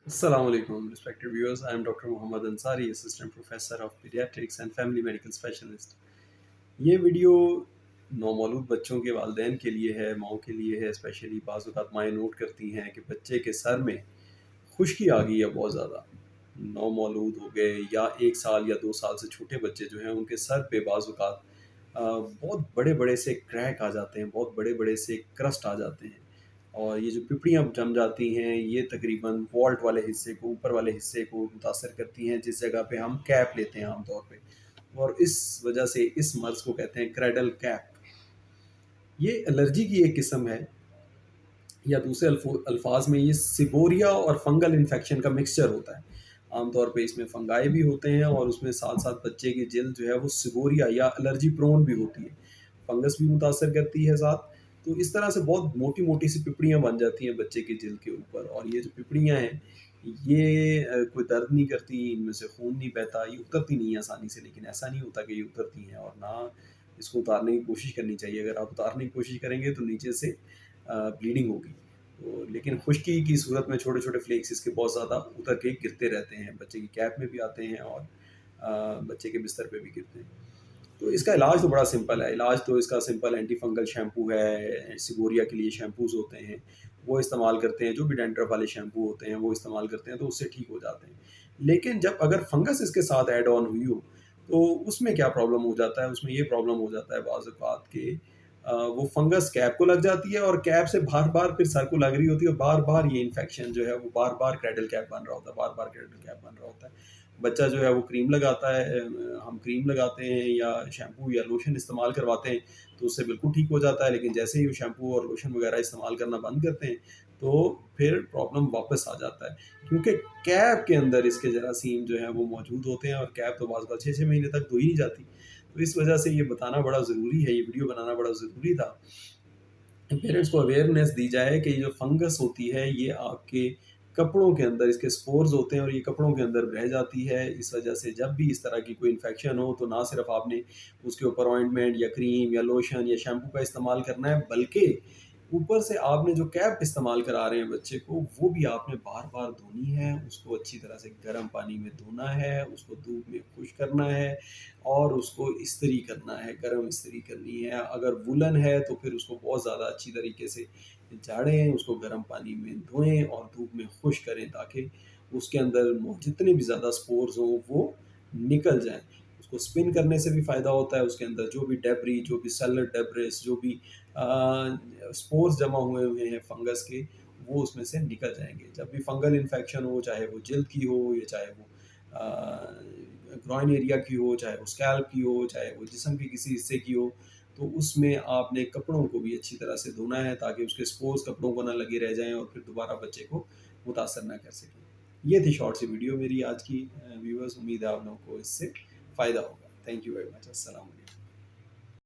Assalamu alaikum, respected viewers. I am Dr. Muhammad Ansari, Assistant Professor of Pediatrics and Family Medical Specialist. یہ video نومولود بچوں کے والدین کے لیے ہے، ماؤں کے لیے ہے اسپیشلی۔ بعض اوقات مائیں نوٹ کرتی ہیں کہ بچے کے سر میں خشکی آ گئی ہے بہت زیادہ، نومولود ہو گئے یا 1 سال یا 2 سال سے چھوٹے بچے جو ہیں ان کے سر پہ بعض اوقات بہت بڑے بڑے سے کریک آ جاتے ہیں، بہت بڑے بڑے سے کرسٹ آ جاتے ہیں، اور یہ جو پپڑیاں جم جاتی ہیں یہ تقریباً والٹ والے حصے کو، اوپر والے حصے کو متاثر کرتی ہیں، جس جگہ پہ ہم کیپ لیتے ہیں عام طور پہ، اور اس وجہ سے اس مرض کو کہتے ہیں کریڈل کیپ۔ یہ الرجی کی ایک قسم ہے، یا دوسرے الفاظ میں یہ سیبوریا اور فنگل انفیکشن کا مکسچر ہوتا ہے۔ عام طور پہ اس میں فنگائی بھی ہوتے ہیں اور اس میں ساتھ ساتھ بچے کی جلد جو ہے وہ سیبوریا یا الرجی پرون بھی ہوتی ہے، فنگس بھی متاثر کرتی ہے ساتھ۔ تو اس طرح سے بہت موٹی موٹی سی پپڑیاں بن جاتی ہیں بچے کی جلد کے اوپر، اور یہ جو پپڑیاں ہیں یہ کوئی درد نہیں کرتی، ان میں سے خون نہیں بہتا، یہ اترتی نہیں ہے آسانی سے، لیکن ایسا نہیں ہوتا کہ یہ اترتی ہیں، اور نہ اس کو اتارنے کی کوشش کرنی چاہیے۔ اگر آپ اتارنے کی کوشش کریں گے تو نیچے سے بلیڈنگ ہوگی، تو لیکن خشکی کی صورت میں چھوٹے چھوٹے فلیکس اس کے بہت زیادہ اتر کے گرتے رہتے ہیں، بچے کی کیپ میں بھی آتے ہیں اور بچے کے بستر پہ بھی گرتے ہیں۔ تو اس کا علاج تو بڑا سمپل ہے، علاج تو اس کا سمپل اینٹی فنگل شیمپو ہے، سیبوریا کے لیے شیمپوز ہوتے ہیں وہ استعمال کرتے ہیں، جو بھی ڈینڈرف والے شیمپو ہوتے ہیں وہ استعمال کرتے ہیں تو اس سے ٹھیک ہو جاتے ہیں۔ لیکن جب اگر فنگس اس کے ساتھ ایڈ آن ہوئی ہو تو اس میں کیا پرابلم ہو جاتا ہے، اس میں یہ پرابلم ہو جاتا ہے بعض اوقات کہ وہ فنگس کیپ کو لگ جاتی ہے، اور کیپ سے بار بار پھر سر کو لگ رہی ہوتی ہے، اور بار بار یہ انفیکشن جو ہے وہ بار بار کریڈل کیپ بن رہا ہوتا ہے، بار بار کریڈل کیپ بن رہا ہوتا ہے۔ بچہ جو ہے وہ کریم لگاتا ہے، ہم کریم لگاتے ہیں یا شیمپو یا لوشن استعمال کرواتے ہیں تو اس سے بالکل ٹھیک ہو جاتا ہے، لیکن جیسے ہی وہ شیمپو اور لوشن وغیرہ استعمال کرنا بند کرتے ہیں تو پھر پرابلم واپس آ جاتا ہے، کیونکہ کیپ کے اندر اس کے جراثیم جو ہیں وہ موجود ہوتے ہیں، اور کیپ تو بعض 6 مہینے تک دھوئی نہیں جاتی۔ تو اس وجہ سے یہ بتانا بڑا ضروری ہے، یہ ویڈیو بنانا بڑا ضروری تھا، پیرنٹس کو اویئرنیس دی جائے کہ یہ جو فنگس ہوتی ہے یہ آپ کے کپڑوں کے اندر، اس کے سپورز ہوتے ہیں اور یہ کپڑوں کے اندر رہ جاتی ہے۔ اس وجہ سے جب بھی اس طرح کی کوئی انفیکشن ہو تو نہ صرف آپ نے اس کے اوپر آئنٹمنٹ یا کریم یا لوشن یا شیمپو کا استعمال کرنا ہے، بلکہ اوپر سے آپ نے جو کیپ استعمال کرا رہے ہیں بچے کو وہ بھی آپ نے بار بار دھونی ہے، اس کو اچھی طرح سے گرم پانی میں دھونا ہے، اس کو دھوپ میں خشک کرنا ہے، اور اس کو استری کرنا ہے، گرم استری کرنی ہے۔ اگر وولن ہے تو پھر اس کو بہت زیادہ اچھی طریقے سے جھاڑیں، اس کو گرم پانی میں دھوئیں اور دھوپ میں خشک کریں تاکہ اس کے اندر جتنے بھی زیادہ سپورز ہوں وہ نکل جائیں۔ اس کو سپن کرنے سے بھی فائدہ ہوتا ہے، اس کے اندر جو بھی ڈیبری، جو بھی سیلر ڈیبرس، جو بھی سپورز جمع ہوئے ہوئے ہیں فنگس کے، وہ اس میں سے نکل جائیں گے۔ جب بھی فنگل انفیکشن ہو، چاہے وہ جلد کی ہو یا چاہے وہ گرائن ایریا کی ہو، چاہے وہ اسکیلپ کی ہو، چاہے وہ جسم کے کسی حصے کی ہو، تو اس میں آپ نے کپڑوں کو بھی اچھی طرح سے دھونا ہے تاکہ اس کے سپورز کپڑوں کو نہ لگے رہ جائیں اور پھر دوبارہ بچے کو متاثر نہ کر سکیں۔ یہ تھی شارٹ سی ویڈیو میری آج کی۔ ویورز، امید ہے آپ لوگوں کو اس سے فائدہ ہوگا۔ Thank you very much. السلام علیکم۔